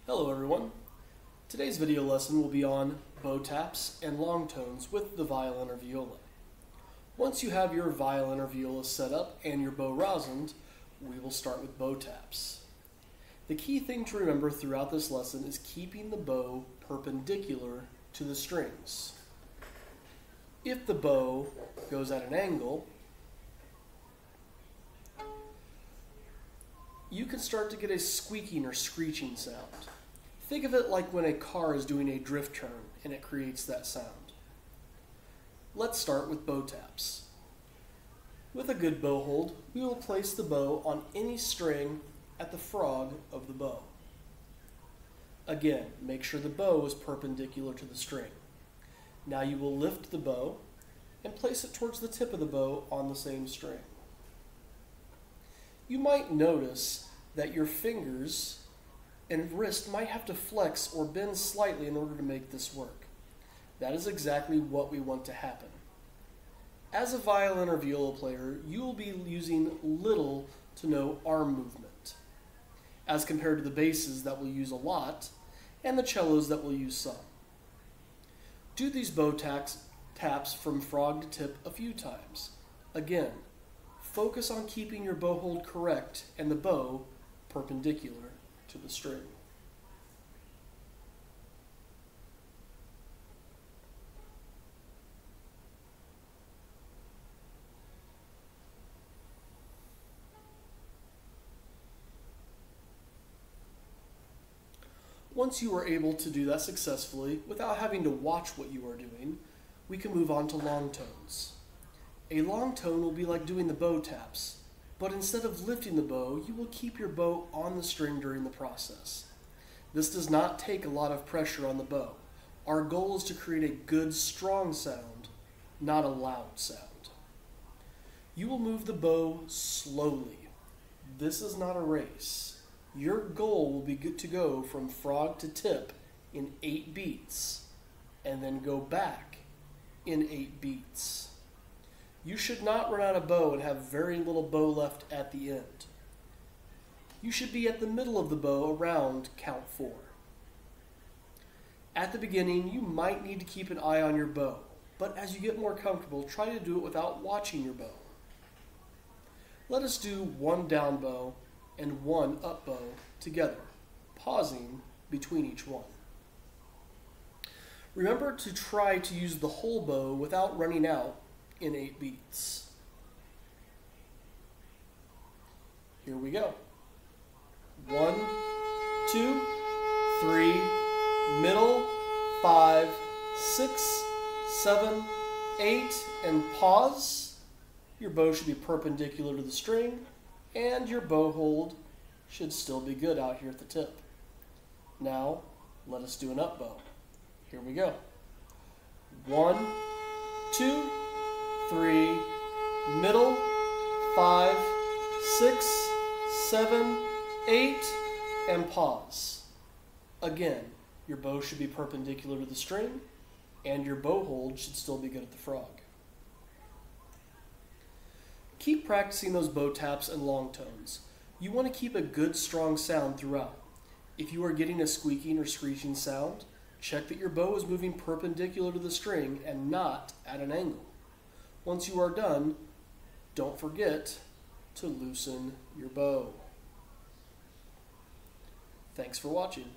Hello everyone. Today's video lesson will be on bow taps and long tones with the violin or viola. Once you have your violin or viola set up and your bow rosined, we will start with bow taps. The key thing to remember throughout this lesson is keeping the bow perpendicular to the strings. If the bow goes at an angle, you can start to get a squeaking or screeching sound. Think of it like when a car is doing a drift turn and it creates that sound. Let's start with bow taps. With a good bow hold, we will place the bow on any string at the frog of the bow. Again, make sure the bow is perpendicular to the string. Now you will lift the bow and place it towards the tip of the bow on the same string. You might notice that your fingers and wrist might have to flex or bend slightly in order to make this work. That is exactly what we want to happen. As a violin or viola player, you will be using little to no arm movement, as compared to the basses that will use a lot and the cellos that will use some. Do these bow taps from frog to tip a few times. Again, focus on keeping your bow hold correct and the bow perpendicular to the string. Once you are able to do that successfully without having to watch what you are doing, we can move on to long tones. A long tone will be like doing the bow taps, but instead of lifting the bow, you will keep your bow on the string during the process. This does not take a lot of pressure on the bow. Our goal is to create a good, strong sound, not a loud sound. You will move the bow slowly. This is not a race. Your goal will be to go from frog to tip in 8 beats, and then go back in 8 beats. You should not run out of bow and have very little bow left at the end. You should be at the middle of the bow around count 4. At the beginning, you might need to keep an eye on your bow, but as you get more comfortable, try to do it without watching your bow. Let us do 1 down bow and 1 up bow together, pausing between each one. Remember to try to use the whole bow without running out in 8 beats. Here we go. 1, 2, 3, middle, 5, 6, 7, 8, and pause. Your bow should be perpendicular to the string, and your bow hold should still be good out here at the tip. Now, let us do an up bow. Here we go. 1, 2, 3, middle, 5, 6, 7, 8, and pause. Again, your bow should be perpendicular to the string, and your bow hold should still be good at the frog. Keep practicing those bow taps and long tones. You want to keep a good, strong sound throughout. If you are getting a squeaking or screeching sound, check that your bow is moving perpendicular to the string and not at an angle. Once you are done, don't forget to loosen your bow. Thanks for watching.